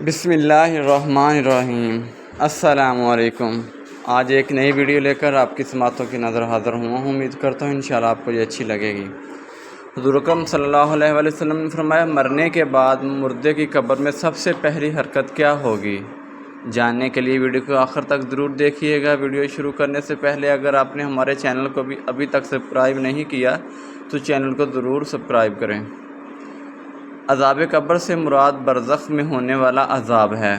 بسم اللہ الرحمن الرحیم۔ السلام علیکم۔ آج ایک نئی ویڈیو لے کر آپ کی سماعتوں کی نظر حاضر ہوا ہوں۔ امید کرتا ہوں انشاءاللہ آپ کو یہ اچھی لگے گی۔ حضور اکرم صلی اللہ علیہ وآلہ وسلم نے فرمایا، مرنے کے بعد مردے کی قبر میں سب سے پہلی حرکت کیا ہوگی؟ جاننے کے لیے ویڈیو کو آخر تک ضرور دیکھیے گا۔ ویڈیو شروع کرنے سے پہلے اگر آپ نے ہمارے چینل کو ابھی تک سبسکرائب نہیں کیا تو چینل کو ضرور سبسکرائب کریں۔ عذاب قبر سے مراد برزخ میں ہونے والا عذاب ہے۔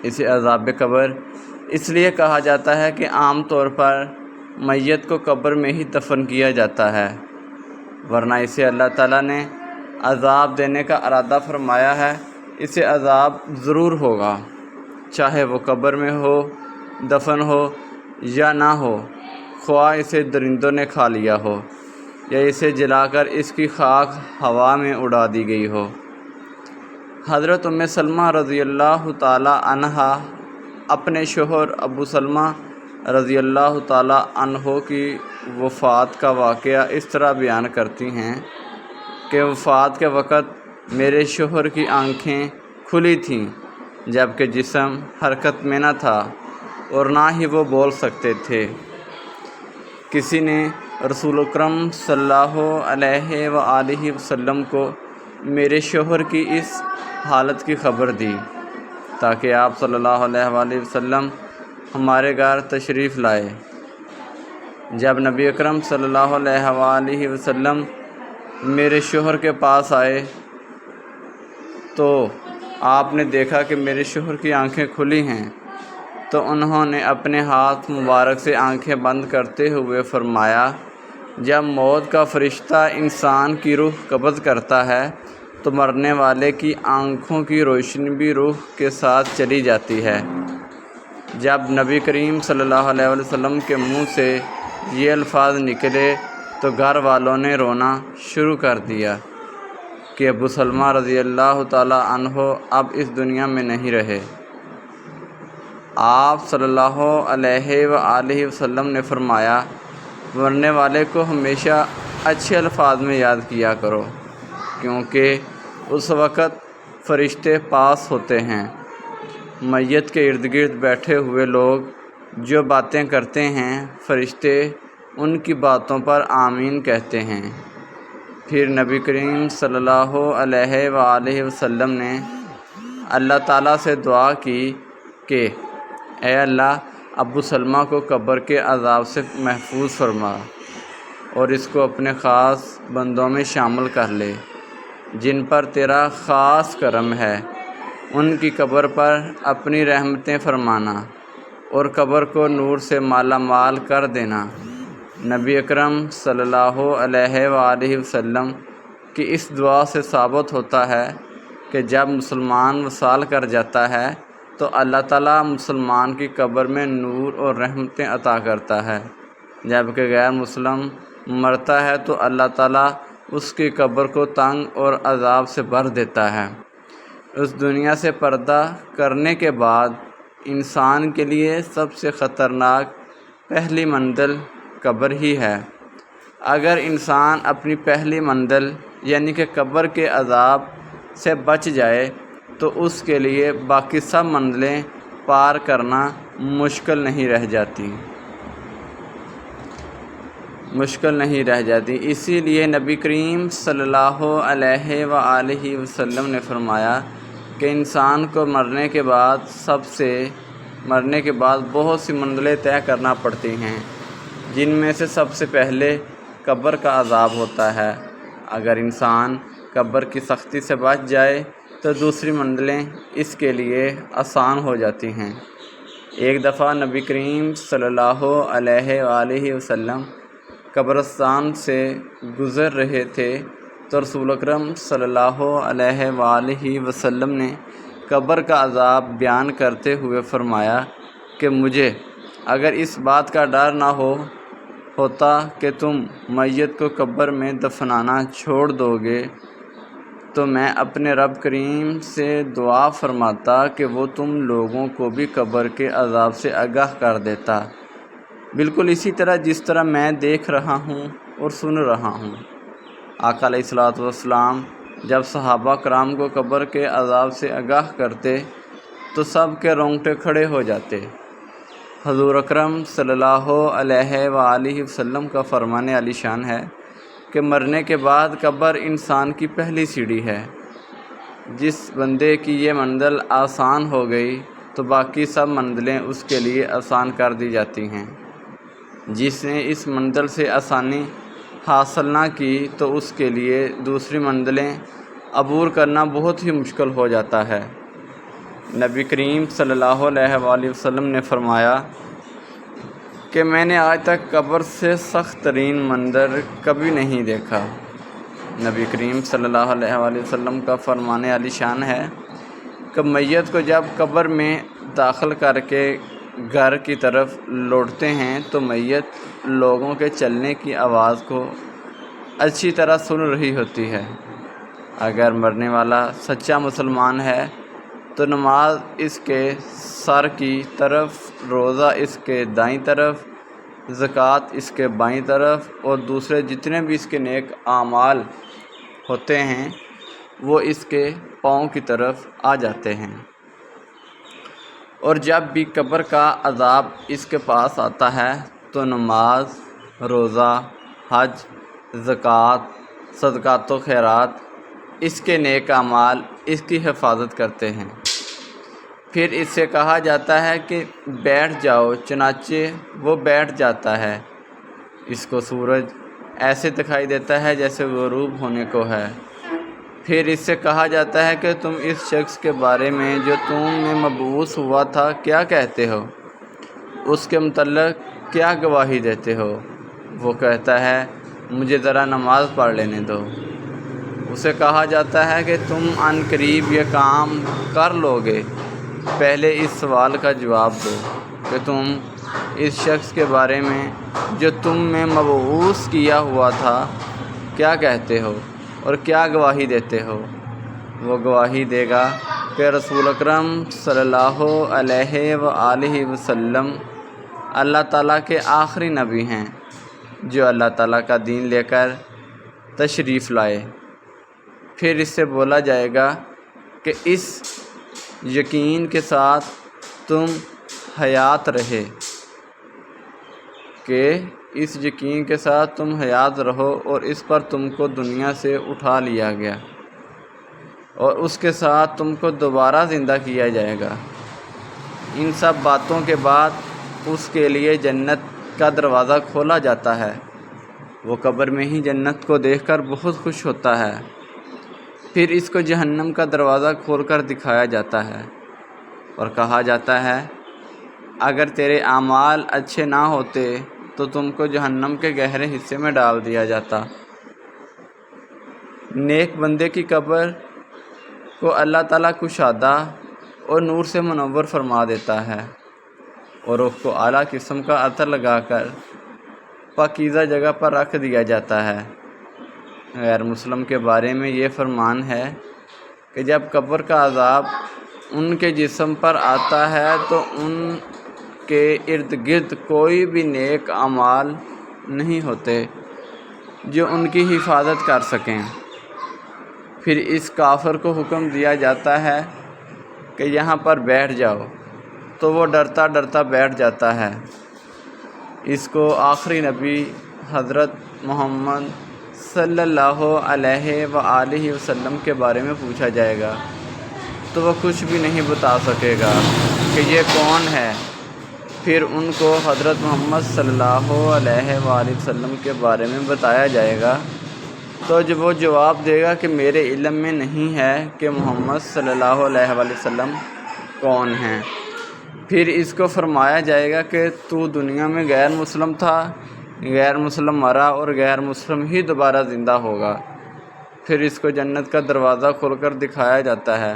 اسے عذاب قبر اس لیے کہا جاتا ہے کہ عام طور پر میت کو قبر میں ہی دفن کیا جاتا ہے، ورنہ اسے اللہ تعالیٰ نے عذاب دینے کا ارادہ فرمایا ہے۔ اسے عذاب ضرور ہوگا، چاہے وہ قبر میں ہو، دفن ہو یا نہ ہو، خواہ اسے درندوں نے کھا لیا ہو یا اسے جلا کر اس کی خاک ہوا میں اڑا دی گئی ہو۔ حضرت ام سلمہ رضی اللہ تعالی عنہا اپنے شوہر ابو سلمہ رضی اللہ تعالی عنہ کی وفات کا واقعہ اس طرح بیان کرتی ہیں کہ وفات کے وقت میرے شوہر کی آنکھیں کھلی تھیں جبکہ جسم حرکت میں نہ تھا اور نہ ہی وہ بول سکتے تھے۔ کسی نے رسول اکرم صلی اللہ علیہ وآلہ وسلم کو میرے شوہر کی اس حالت کی خبر دی تاکہ آپ صلی اللہ علیہ وآلہ وسلم ہمارے گھر تشریف لائے۔ جب نبی اکرم صلی اللہ علیہ وآلہ وسلم میرے شوہر کے پاس آئے تو آپ نے دیکھا کہ میرے شوہر کی آنکھیں کھلی ہیں، تو انہوں نے اپنے ہاتھ مبارک سے آنکھیں بند کرتے ہوئے فرمایا، جب موت کا فرشتہ انسان کی روح قبض کرتا ہے تو مرنے والے کی آنکھوں کی روشنی بھی روح کے ساتھ چلی جاتی ہے۔ جب نبی کریم صلی اللہ علیہ وسلم کے منہ سے یہ الفاظ نکلے تو گھر والوں نے رونا شروع کر دیا کہ ابو سلمہ رضی اللہ تعالی عنہ اب اس دنیا میں نہیں رہے۔ آپ صلی اللہ علیہ وآلہ وسلم نے فرمایا، مرنے والے کو ہمیشہ اچھے الفاظ میں یاد کیا کرو، کیونکہ اس وقت فرشتے پاس ہوتے ہیں۔ میت کے ارد گرد بیٹھے ہوئے لوگ جو باتیں کرتے ہیں، فرشتے ان کی باتوں پر آمین کہتے ہیں۔ پھر نبی کریم صلی اللہ علیہ وآلہ وسلم نے اللہ تعالیٰ سے دعا کی کہ اے اللہ، ابو سلمہ کو قبر کے عذاب سے محفوظ فرما اور اس کو اپنے خاص بندوں میں شامل کر لے جن پر تیرا خاص کرم ہے۔ ان کی قبر پر اپنی رحمتیں فرمانا اور قبر کو نور سے مالا مال کر دینا۔ نبی اکرم صلی اللہ علیہ وآلہ وسلم کی اس دعا سے ثابت ہوتا ہے کہ جب مسلمان وصال کر جاتا ہے تو اللہ تعالیٰ مسلمان کی قبر میں نور اور رحمتیں عطا کرتا ہے، جبکہ غیر مسلم مرتا ہے تو اللہ تعالیٰ اس کی قبر کو تنگ اور عذاب سے بھر دیتا ہے۔ اس دنیا سے پردہ کرنے کے بعد انسان کے لیے سب سے خطرناک پہلی منزل قبر ہی ہے۔ اگر انسان اپنی پہلی منزل یعنی کہ قبر کے عذاب سے بچ جائے تو اس کے لیے باقی سب منزلیں پار کرنا مشکل نہیں رہ جاتی۔ اسی لیے نبی کریم صلی اللہ علیہ وآلہ وسلم نے فرمایا کہ انسان کو مرنے کے بعد بہت سی منزلیں طے کرنا پڑتی ہیں، جن میں سے سب سے پہلے قبر کا عذاب ہوتا ہے۔ اگر انسان قبر کی سختی سے بچ جائے تو دوسری منزلیں اس کے لیے آسان ہو جاتی ہیں۔ ایک دفعہ نبی کریم صلی اللہ علیہ وآلہ وسلم قبرستان سے گزر رہے تھے تو رسول اکرم صلی اللہ علیہ وآلہ وسلم نے قبر کا عذاب بیان کرتے ہوئے فرمایا کہ مجھے اگر اس بات کا ڈر نہ ہوتا کہ تم میت کو قبر میں دفنانا چھوڑ دو گے تو میں اپنے رب کریم سے دعا فرماتا کہ وہ تم لوگوں کو بھی قبر کے عذاب سے آگاہ کر دیتا، بالکل اسی طرح جس طرح میں دیکھ رہا ہوں اور سن رہا ہوں۔ آقا علیہ الصلوۃ والسلام جب صحابہ کرام کو قبر کے عذاب سے آگاہ کرتے تو سب کے رونگٹے کھڑے ہو جاتے۔ حضور اکرم صلی اللہ علیہ وآلہ وسلم کا فرمان عالی شان ہے کہ مرنے کے بعد قبر انسان کی پہلی سیڑھی ہے۔ جس بندے کی یہ منزل آسان ہو گئی تو باقی سب منزلیں اس کے لیے آسان کر دی جاتی ہیں۔ جس نے اس منزل سے آسانی حاصل نہ کی تو اس کے لیے دوسری منزلیں عبور کرنا بہت ہی مشکل ہو جاتا ہے۔ نبی کریم صلی اللہ علیہ وآلہ وسلم نے فرمایا کہ میں نے آج تک قبر سے سخت ترین منظر کبھی نہیں دیکھا۔ نبی کریم صلی اللہ علیہ وآلہ وسلم کا فرمان عالی شان ہے کہ میت کو جب قبر میں داخل کر کے گھر کی طرف لوٹتے ہیں تو میت لوگوں کے چلنے کی آواز کو اچھی طرح سن رہی ہوتی ہے۔ اگر مرنے والا سچا مسلمان ہے تو نماز اس کے سر کی طرف، روزہ اس کے دائیں طرف، زکوٰۃ اس کے بائیں طرف اور دوسرے جتنے بھی اس کے نیک اعمال ہوتے ہیں وہ اس کے پاؤں کی طرف آ جاتے ہیں۔ اور جب بھی قبر کا عذاب اس کے پاس آتا ہے تو نماز، روزہ، حج، زکوٰۃ، صدقات و خیرات اس کے نیک اعمال اس کی حفاظت کرتے ہیں۔ پھر اس سے کہا جاتا ہے کہ بیٹھ جاؤ، چنانچہ وہ بیٹھ جاتا ہے۔ اس کو سورج ایسے دکھائی دیتا ہے جیسے غروب ہونے کو ہے۔ پھر اس سے کہا جاتا ہے کہ تم اس شخص کے بارے میں جو تم میں مبعوث ہوا تھا کیا کہتے ہو؟ اس کے متعلق کیا گواہی دیتے ہو؟ وہ کہتا ہے مجھے ذرا نماز پڑھ لینے دو۔ اسے کہا جاتا ہے کہ تم عن قریب یہ کام کر لو گے، پہلے اس سوال کا جواب دو کہ تم اس شخص کے بارے میں جو تم میں مبعوث کیا ہوا تھا کیا کہتے ہو اور کیا گواہی دیتے ہو؟ وہ گواہی دے گا کہ رسول اکرم صلی اللہ علیہ وآلہ وسلم اللہ تعالیٰ کے آخری نبی ہیں جو اللہ تعالیٰ کا دین لے کر تشریف لائے۔ پھر اس سے بولا جائے گا کہ اس یقین کے ساتھ تم حیات رہے، کہ اس یقین کے ساتھ تم حیات رہو اور اس پر تم کو دنیا سے اٹھا لیا گیا اور اس کے ساتھ تم کو دوبارہ زندہ کیا جائے گا۔ ان سب باتوں کے بعد اس کے لیے جنت کا دروازہ کھولا جاتا ہے۔ وہ قبر میں ہی جنت کو دیکھ کر بہت خوش ہوتا ہے۔ پھر اس کو جہنم کا دروازہ کھول کر دکھایا جاتا ہے اور کہا جاتا ہے اگر تیرے اعمال اچھے نہ ہوتے تو تم کو جہنم کے گہرے حصے میں ڈال دیا جاتا۔ نیک بندے کی قبر کو اللہ تعالیٰ کشادہ اور نور سے منور فرما دیتا ہے اور اس کو اعلیٰ قسم کا عطر لگا کر پاکیزہ جگہ پر رکھ دیا جاتا ہے۔ غیر مسلم کے بارے میں یہ فرمان ہے کہ جب قبر کا عذاب ان کے جسم پر آتا ہے تو ان کے ارد گرد کوئی بھی نیک اعمال نہیں ہوتے جو ان کی حفاظت کر سکیں۔ پھر اس کافر کو حکم دیا جاتا ہے کہ یہاں پر بیٹھ جاؤ تو وہ ڈرتا ڈرتا بیٹھ جاتا ہے۔ اس کو آخری نبی حضرت محمد صلی اللہ علیہ وآلہ وسلم کے بارے میں پوچھا جائے گا تو وہ کچھ بھی نہیں بتا سکے گا کہ یہ کون ہے۔ پھر ان کو حضرت محمد صلی اللہ علیہ وآلہ وسلم کے بارے میں بتایا جائے گا تو جب وہ جواب دے گا کہ میرے علم میں نہیں ہے کہ محمد صلی اللہ علیہ وآلہ وسلم کون ہیں۔ پھر اس کو فرمایا جائے گا کہ تو دنیا میں غیر مسلم تھا، غیر مسلم مرا اور غیر مسلم ہی دوبارہ زندہ ہوگا۔ پھر اس کو جنت کا دروازہ کھول کر دکھایا جاتا ہے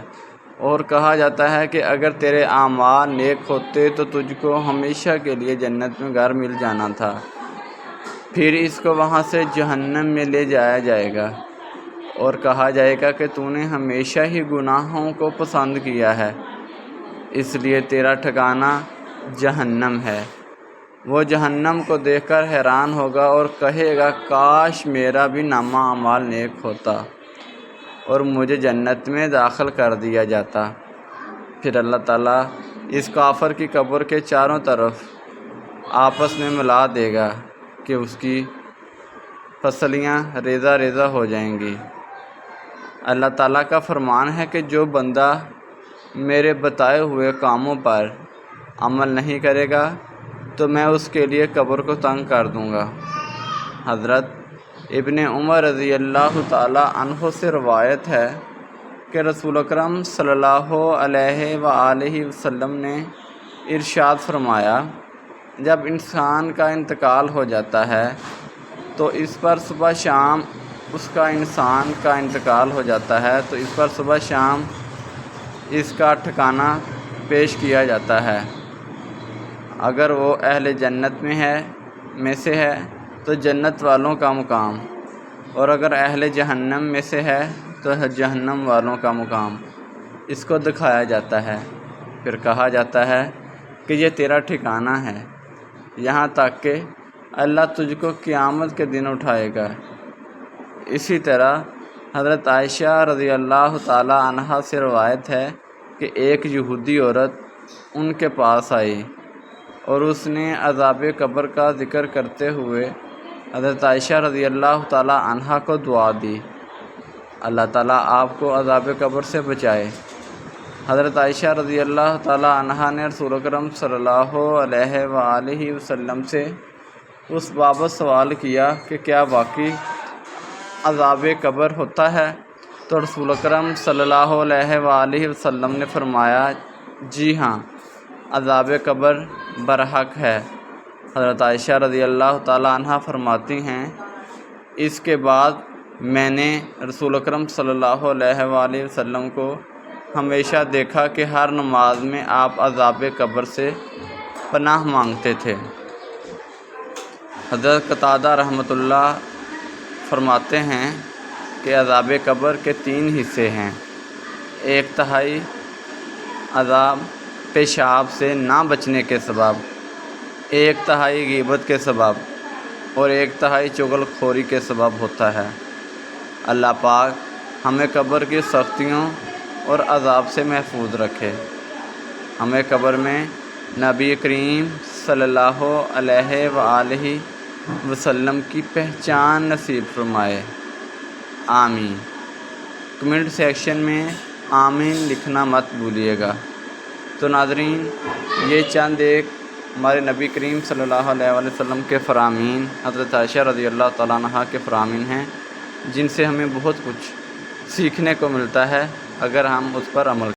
اور کہا جاتا ہے کہ اگر تیرے اعمال نیک ہوتے تو تجھ کو ہمیشہ کے لیے جنت میں گھر مل جانا تھا۔ پھر اس کو وہاں سے جہنم میں لے جایا جائے گا اور کہا جائے گا کہ تو نے ہمیشہ ہی گناہوں کو پسند کیا ہے، اس لیے تیرا ٹھکانہ جہنم ہے۔ وہ جہنم کو دیکھ کر حیران ہوگا اور کہے گا کاش میرا بھی نامہ اعمال نیک ہوتا۔ اور مجھے جنت میں داخل کر دیا جاتا۔ پھر اللہ تعالیٰ اس کافر کی قبر کے چاروں طرف آپس میں ملا دے گا کہ اس کی پسلیاں ریزہ ریزہ ہو جائیں گی۔ اللہ تعالیٰ کا فرمان ہے کہ جو بندہ میرے بتائے ہوئے کاموں پر عمل نہیں کرے گا تو میں اس کے لیے قبر کو تنگ کر دوں گا۔ حضرت ابن عمر رضی اللہ تعالیٰ عنہ سے روایت ہے کہ رسول اکرم صلی اللہ علیہ وآلہ وسلم نے ارشاد فرمایا، جب انسان کا انتقال ہو جاتا ہے تو اس پر صبح شام اس کا ٹھکانہ پیش کیا جاتا ہے۔ اگر وہ اہل جنت میں سے ہے تو جنت والوں کا مقام، اور اگر اہل جہنم میں سے ہے تو جہنم والوں کا مقام اس کو دکھایا جاتا ہے۔ پھر کہا جاتا ہے کہ یہ تیرا ٹھکانہ ہے، یہاں تک کہ اللہ تجھ کو قیامت کے دن اٹھائے گا۔ اسی طرح حضرت عائشہ رضی اللہ تعالی عنہا سے روایت ہے کہ ایک یہودی عورت ان کے پاس آئی اور اس نے عذاب قبر کا ذکر کرتے ہوئے حضرت عائشہ رضی اللہ تعالی عنہا کو دعا دی، اللہ تعالیٰ آپ کو عذاب قبر سے بچائے۔ حضرت عائشہ رضی اللہ تعالی عنہا نے رسول اکرم صلی اللہ علیہ وآلہ وسلم سے اس بابت سوال کیا کہ کیا واقعی عذاب قبر ہوتا ہے؟ تو رسول اکرم صلی اللہ علیہ وآلہ وسلم نے فرمایا، جی ہاں، عذاب قبر برحق ہے۔ حضرت عائشہ رضی اللہ تعالی عنہ فرماتی ہیں، اس کے بعد میں نے رسول اکرم صلی اللہ علیہ وآلہ وسلم کو ہمیشہ دیکھا کہ ہر نماز میں آپ عذاب قبر سے پناہ مانگتے تھے۔ حضرت قتادہ رحمۃ اللہ فرماتے ہیں کہ عذاب قبر کے 3 حصے ہیں، 1/3 عذاب پیشاب سے نہ بچنے کے سبب، 1/3 غیبت کے سبب، اور 1/3 چغل خوری کے سبب ہوتا ہے۔ اللہ پاک ہمیں قبر کی سختیوں اور عذاب سے محفوظ رکھے، ہمیں قبر میں نبی کریم صلی اللہ علیہ وآلہ وسلم کی پہچان نصیب فرمائے، آمین۔ کمنٹ سیکشن میں آمین لکھنا مت بھولیے گا۔ تو ناظرین، یہ چند ایک ہمارے نبی کریم صلی اللہ علیہ وآلہ وسلم کے فرامین، حضرت عائشہ رضی اللہ تعالیٰ عنہا کے فرامین ہیں، جن سے ہمیں بہت کچھ سیکھنے کو ملتا ہے اگر ہم اس پر عمل کریں۔